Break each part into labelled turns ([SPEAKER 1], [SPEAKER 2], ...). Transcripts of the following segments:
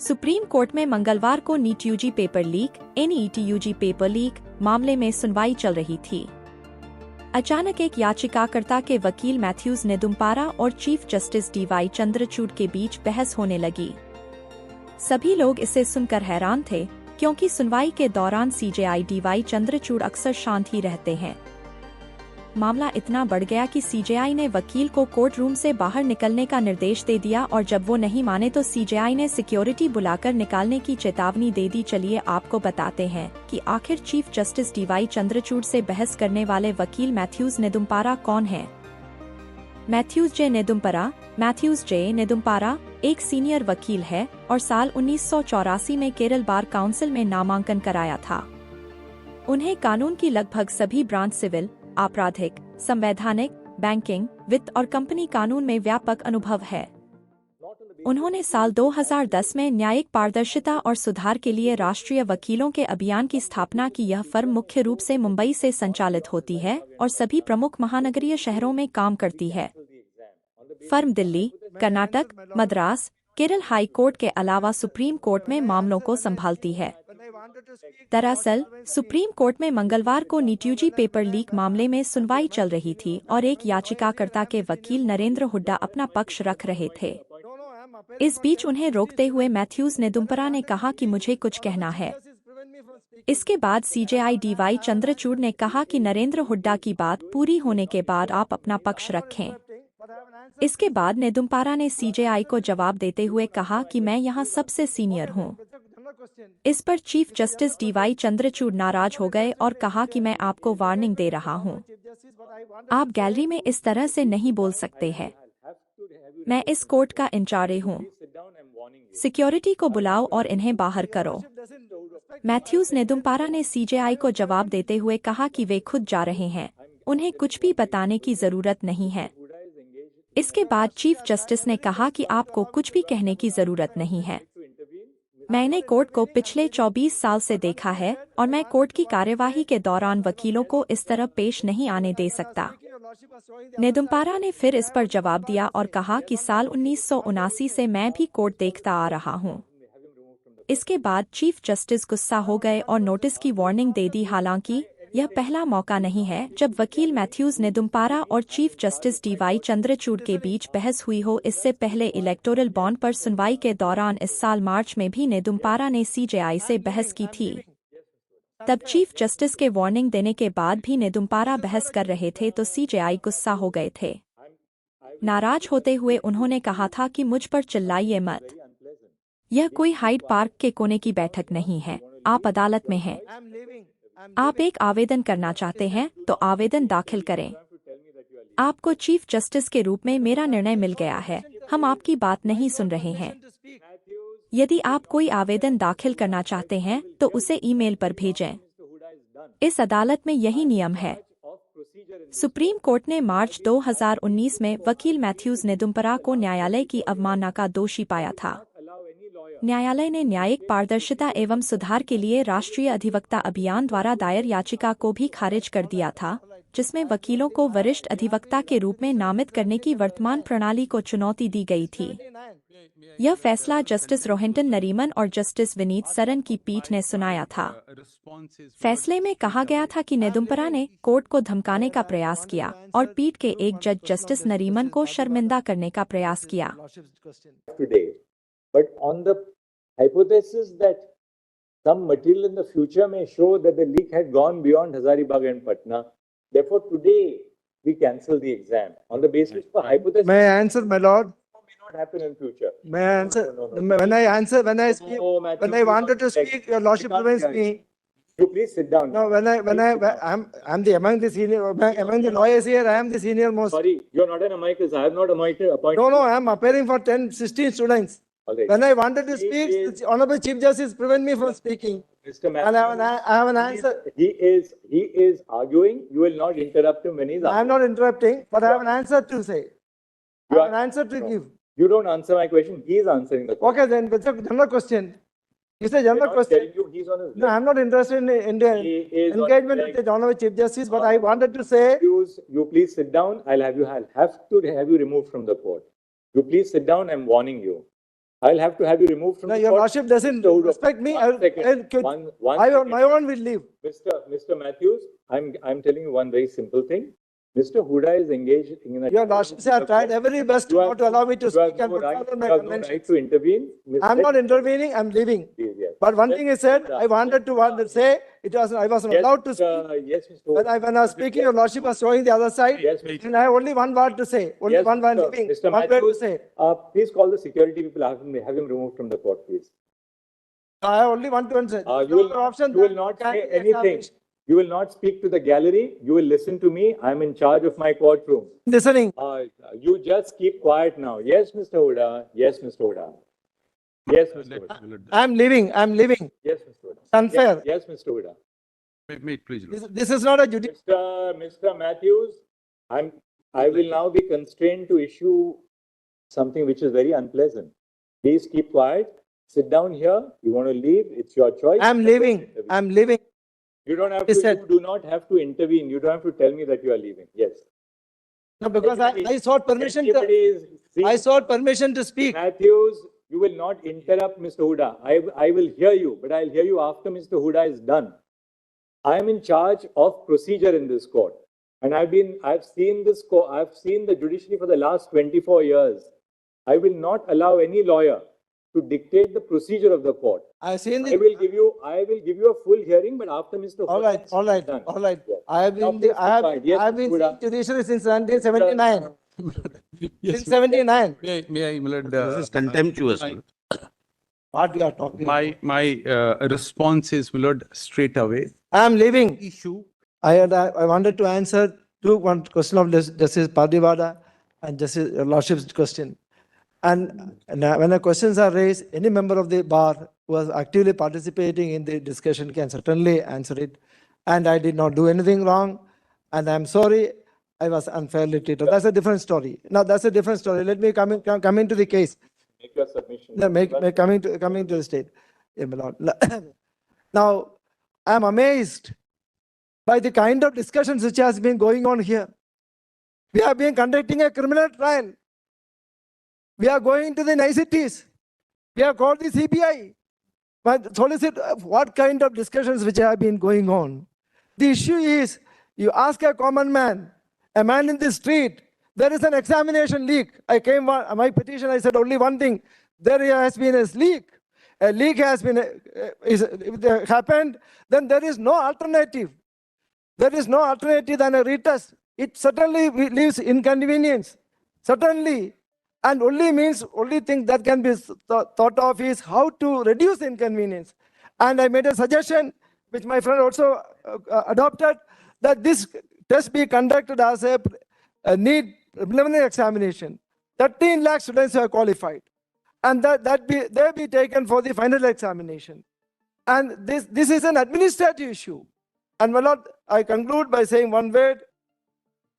[SPEAKER 1] Supreme court में मंगलवार को NEET UG paper leak NET UG paper leak मामले में सुनवाई चल रही थी। अचानक एक याचिकाकर्ता के वकील मैथ्यूज नेदुम्पारा और चीफ जस्टिस डीवाई चंद्रचूड़ के बीच बहस होने लगी। सभी लोग इसे सुनकर हैरान थे, क्योंकि सुनवाई के दौरान सीजेआई डीवाई चंद्रचूड़ अक्सर शांत ही रहते हैं। मामला इतना बढ़ गया कि सीजेआई ने वकील को कोर्ट रूम से बाहर निकलने का निर्देश दे दिया और जब वो नहीं माने तो सीजेआई ने सिक्योरिटी बुलाकर निकालने की चेतावनी दे दी। चलिए आपको बताते हैं कि आखिर चीफ जस्टिस डीवाई चंद्रचूड़ से बहस करने वाले वकील मैथ्यूज नेदुम्पारा कौन हैं? मैथ्यूज जे नेदुम्पारा एक सीनियर वकील है और साल 1984 में केरल बार काउंसिल में नामांकन कराया था। उन्हें कानून की लगभग सभी ब्रांच सिविल, आपराधिक, संवैधानिक, बैंकिंग, वित्त और कंपनी कानून में व्यापक अनुभव है। उन्होंने साल 2010 में न्यायिक पारदर्शिता और सुधार के लिए राष्ट्रीय वकीलों के अभियान की स्थापना की। यह फर्म मुख्य रूप से मुंबई से संचालित होती है और सभी प्रमुख महानगरीय शहरों में काम करती है। Firm Delhi, Karnataka, Madras, Kerala high court के अलावा सुप्रीम कोर्ट में मामलों को संभालती है। दरअसल सुप्रीम कोर्ट में मंगलवार को नीट यूजी पेपर लीक मामले में सुनवाई चल रही थी और एक याचिकाकर्ता के वकील नरेंद्र हुड्डा अपना पक्ष रख रहे थे। इस बीच उन्हें रोकते हुए मैथ्यूज नेदुम्पारा ने कहा कि मुझे कुछ कहना है। इसके बाद सीजेआई डीवाई चंद्रचूड़ ने कहा कि नरेंद्र हुड्डा की बात पूरी होने के बाद आप अपना पक्ष रखें। इसके बाद नेदुम्पारा ने सीजेआई को जवाब देते हुए कहा कि मैं यहाँ सबसे सीनियर हूँ। इस पर चीफ जस्टिस डीवाई चंद्रचूड़ नाराज हो गए और कहा कि मैं आपको वार्निंग दे रहा हूँ, आप गैलरी में इस तरह से नहीं बोल सकते हैं। मैं इस कोर्ट का इंचार्ज हूँ। सिक्योरिटी को बुलाओ और इन्हें बाहर करो। मैथ्यूज नेदुम्पारा ने सीजेआई को जवाब देते हुए कहा कि वे खुद जा रहे हैं, उन्हें कुछ भी बताने की जरूरत नहीं है। इसके बाद चीफ जस्टिस ने कहा कि आपको कुछ भी कहने की जरूरत नहीं है। मैंने कोर्ट को पिछले 24 साल से देखा है और मैं कोर्ट की कार्यवाही के दौरान वकीलों को इस तरह पेश नहीं आने दे सकता। नेदुम्पारा ने फिर इस पर जवाब दिया और कहा कि साल 1979 से मैं भी कोर्ट देखता आ रहा हूँ। इसके बाद चीफ जस्टिस गुस्सा हो गए और नोटिस की वार्निंग दे दी। हालांकि यह पहला मौका नहीं है जब वकील मैथ्यूज नेदुम्पारा और चीफ जस्टिस डीवाई चंद्रचूड़ के बीच बहस हुई हो। इससे पहले इलेक्टोरल बॉन्ड पर सुनवाई के दौरान इस साल मार्च में भी नेदुम्पारा ने सीजेआई से बहस की थी। तब चीफ जस्टिस के वार्निंग देने के बाद भी नेदुम्पारा बहस कर रहे थे तो सीजेआई गुस्सा हो गए थे। नाराज होते हुए उन्होंने कहा था कि मुझ पर चिल्लाइए मत, यह कोई हाइड पार्क के कोने की बैठक नहीं है, आप अदालत में हैं। आप एक आवेदन करना चाहते हैं तो आवेदन दाखिल करें। आपको चीफ जस्टिस के रूप में मेरा निर्णय मिल गया है, हम आपकी बात नहीं सुन रहे हैं। यदि आप कोई आवेदन दाखिल करना चाहते हैं तो उसे ईमेल पर भेजें। इस अदालत में यही नियम है। सुप्रीम कोर्ट ने मार्च 2019 में वकील मैथ्यूज नेदुम्पारा को न्यायालय की अवमानना का दोषी पाया था। न्यायालय ने न्यायिक पारदर्शिता एवं सुधार के लिए राष्ट्रीय अधिवक्ता अभियान द्वारा दायर याचिका को भी खारिज कर दिया था, जिसमें वकीलों को वरिष्ठ अधिवक्ता के रूप में नामित करने की वर्तमान प्रणाली को चुनौती दी गई थी। यह फैसला जस्टिस रोहिंटन नरीमन और जस्टिस विनीत सरन की पीठ ने सुनाया था। फैसले में कहा गया था कि नेदुम्पारा ने कोर्ट को धमकाने का प्रयास किया और पीठ के एक जज जस्टिस नरीमन को शर्मिंदा करने का प्रयास किया।
[SPEAKER 2] But on the hypothesis that some material in the future may show that the leak had gone beyond Hazaribagh and Patna, therefore today we cancel the exam on the basis of a hypothesis.
[SPEAKER 3] May I answer, my lord?
[SPEAKER 2] May not happen in future.
[SPEAKER 3] May I answer?
[SPEAKER 2] No.
[SPEAKER 3] When I answer, when I speak,
[SPEAKER 2] Matthew,
[SPEAKER 3] when I wanted to speak, your lordship prevents me.
[SPEAKER 2] You please sit down.
[SPEAKER 3] No, I'm among the lawyers here. I am the senior most.
[SPEAKER 2] Sorry, you're not an amicus. I have not appointed.
[SPEAKER 3] No, I'm appearing for 16 students.
[SPEAKER 2] Right.
[SPEAKER 3] When I wanted to speak, the Honorable Chief Justice prevent me from speaking.
[SPEAKER 2] Mr. Matthew,
[SPEAKER 3] And I have an answer.
[SPEAKER 2] He is arguing. You will not interrupt him when he's arguing.
[SPEAKER 3] I am not interrupting, but I have an answer to say. I have an answer to give.
[SPEAKER 2] You don't answer my question. He is answering the question.
[SPEAKER 3] Okay, then, but it's a general question. It's a general question.
[SPEAKER 2] He's on his
[SPEAKER 3] No, I'm not interested in the engagement with the Honorable Chief Justice, but I wanted to say.
[SPEAKER 2] You please sit down. I'll have to have you removed from the court. You please sit down. I'm warning you. I'll have to have you removed from
[SPEAKER 3] No,
[SPEAKER 2] the
[SPEAKER 3] your
[SPEAKER 2] court.
[SPEAKER 3] lordship doesn't
[SPEAKER 2] Mr. Huda,
[SPEAKER 3] respect me.
[SPEAKER 2] one second. One
[SPEAKER 3] I on
[SPEAKER 2] second.
[SPEAKER 3] my own will leave.
[SPEAKER 2] Mr. Matthews, I'm telling you one very simple thing. Mr. Huda is engaged in a.
[SPEAKER 3] Your lordships have tried every best
[SPEAKER 2] You have
[SPEAKER 3] not to allow me to
[SPEAKER 2] you have
[SPEAKER 3] speak and
[SPEAKER 2] no
[SPEAKER 3] put
[SPEAKER 2] right,
[SPEAKER 3] forward my
[SPEAKER 2] you have no right
[SPEAKER 3] conventions.
[SPEAKER 2] to intervene.
[SPEAKER 3] I'm not intervening, I'm leaving.
[SPEAKER 2] Yes.
[SPEAKER 3] But one thing is said, I wanted to say, I wasn't allowed to speak.
[SPEAKER 2] Yes, Mr.
[SPEAKER 3] When I was speaking, your lordship was showing the other side.
[SPEAKER 2] Yes, Mr.
[SPEAKER 3] And I have only one word to say, only
[SPEAKER 2] Yes,
[SPEAKER 3] one word
[SPEAKER 2] Mr.
[SPEAKER 3] leaving,
[SPEAKER 2] Mr.
[SPEAKER 3] one word to
[SPEAKER 2] Matthews,
[SPEAKER 3] say.
[SPEAKER 2] please call the security people, have him removed from the court, please.
[SPEAKER 3] I have only one to say.
[SPEAKER 2] You will not say anything. You will not speak to the gallery. You will listen to me. I'm in charge of my courtroom.
[SPEAKER 3] Listening.
[SPEAKER 2] You just keep quiet now. Yes, Mr. Huda. Yes, Mr. Huda. Yes, Mr. Huda.
[SPEAKER 3] I'm leaving.
[SPEAKER 2] Yes, Mr. Huda.
[SPEAKER 3] Unfair.
[SPEAKER 2] Yes, Mr. Huda.
[SPEAKER 4] Mate, please.
[SPEAKER 3] This is not a judicial.
[SPEAKER 2] Mr. Matthews, I will now be constrained to issue something which is very unpleasant. Please keep quiet. Sit down here. You want to leave? It's your choice.
[SPEAKER 3] I'm leaving. I'm leaving.
[SPEAKER 2] You don't have
[SPEAKER 3] He
[SPEAKER 2] to.
[SPEAKER 3] said-
[SPEAKER 2] You do not have to intervene. You don't have to tell me that you are leaving. Yes.
[SPEAKER 3] No, because I sought permission to,
[SPEAKER 2] See,
[SPEAKER 3] I sought permission to speak.
[SPEAKER 2] Matthews, you will not interrupt Mr. Huda. I will hear you, but I'll hear you after Mr. Huda is done. I am in charge of procedure in this court. And I've seen this court, I've seen the judiciary for the last 24 years. I will not allow any lawyer to dictate the procedure of the court.
[SPEAKER 3] I've seen
[SPEAKER 2] I
[SPEAKER 3] the,
[SPEAKER 2] will give you a full hearing, but after Mr.
[SPEAKER 3] all right,
[SPEAKER 2] Huda
[SPEAKER 3] all right,
[SPEAKER 2] is done.
[SPEAKER 3] all right.
[SPEAKER 2] Yes.
[SPEAKER 3] I have
[SPEAKER 2] Now
[SPEAKER 3] been,
[SPEAKER 2] please keep quiet. Yes,
[SPEAKER 3] I have been
[SPEAKER 2] Mr. Huda.
[SPEAKER 3] seeing judiciary since 1979.
[SPEAKER 4] Yes,
[SPEAKER 3] Since 79.
[SPEAKER 4] may I, my lord,
[SPEAKER 5] This is contemptuous.
[SPEAKER 3] What you are talking about?
[SPEAKER 4] my response is, my lord, straight away.
[SPEAKER 3] I am leaving.
[SPEAKER 4] Issue.
[SPEAKER 3] I wanted to answer one question of Justice Pardivada and Justice Your Lordship's question. And when the questions are raised, any member of the bar who was actively participating in the discussion can certainly answer it. And I did not do anything wrong. And I'm sorry I was unfairly treated. That's a different story. Now that's a different story. Let me come into the case.
[SPEAKER 2] Make your submission.
[SPEAKER 3] No, coming to the state. Yeah, my lord. Now, I'm amazed by the kind of discussions which has been going on here. We have been conducting a criminal trial. We are going to the niceties. We have called the CBI. But solicit what kind of discussions which have been going on. The issue is, you ask a common man, a man in the street, there is an examination leak. My petition, I said only one thing. There has been a leak. A leak has been happened, then there is no alternative. There is no alternative than a retest. It certainly leaves inconvenience. Certainly. And only thing that can be thought of is how to reduce inconvenience. And I made a suggestion, which my friend also adopted, that this test be conducted as a need preliminary examination. 13 lakh students are qualified. And they be taken for the final examination. And this is an administrative issue. And my lord, I conclude by saying one word.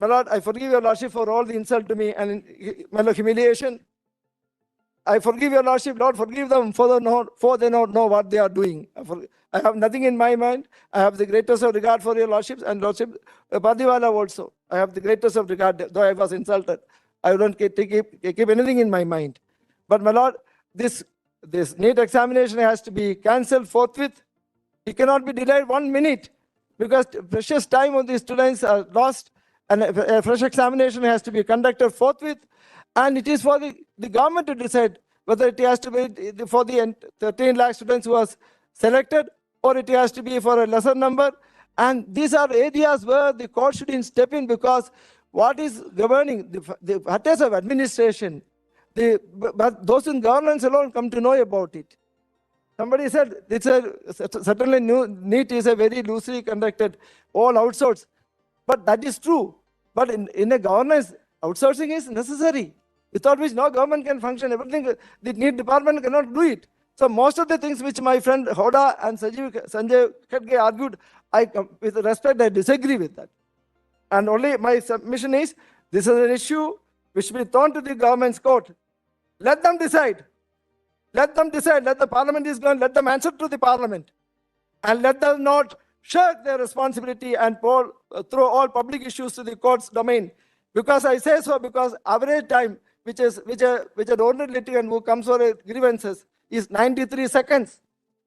[SPEAKER 3] My lord, I forgive your lordship for all the insult to me and my lord, humiliation. I forgive your lordship, Lord, forgive them for they don't know what they are doing. I have nothing in my mind. I have the greatest of regard for your lordships and lordship Padiwala also. I have the greatest of regard, though I was insulted. I don't keep anything in my mind. But my lord, this NEET examination has to be cancelled forthwith. It cannot be delayed 1 minute because precious time of the students are lost, and a fresh examination has to be conducted forthwith. And it is for the government to decide whether it has to be for the 13 lakh students who was selected or it has to be for a lesser number. And these are areas where the court should step in, because what is governing the matters of administration, but those in governance alone come to know about it. Somebody said it's certainly NEET is a very loosely conducted, all outsourced. But that is true. But in a governance, outsourcing is necessary, without which no government can function. Everything, the NEET department cannot do it. So most of the things which my friend Hoda and Sanjay Khadge argued, with respect, I disagree with that. And only my submission is, this is an issue which will be thrown to the government's court. Let them decide. Let them decide. Let the parliament is gone. Let them answer to the parliament. And let them not shirk their responsibility and throw all public issues to the court's domain. Because I say so, because average time which an ordinary litigant who comes for a grievances is 93 seconds.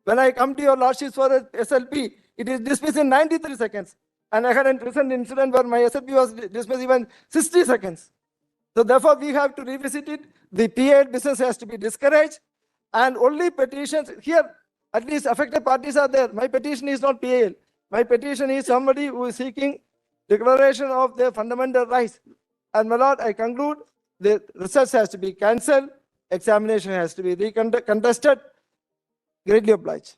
[SPEAKER 3] When I come to your lordship for a SLP, it is dismissed in 93 seconds. And I had a recent incident where my SLP was dismissed even 60 seconds. So therefore, we have to revisit it. The PA business has to be discouraged. And only petitions, here, at least affected parties are there. My petition is not PAL. My petition is somebody who is seeking declaration of their fundamental rights. And my lord, I conclude, the research has to be cancelled, examination has to be contested. Greatly obliged.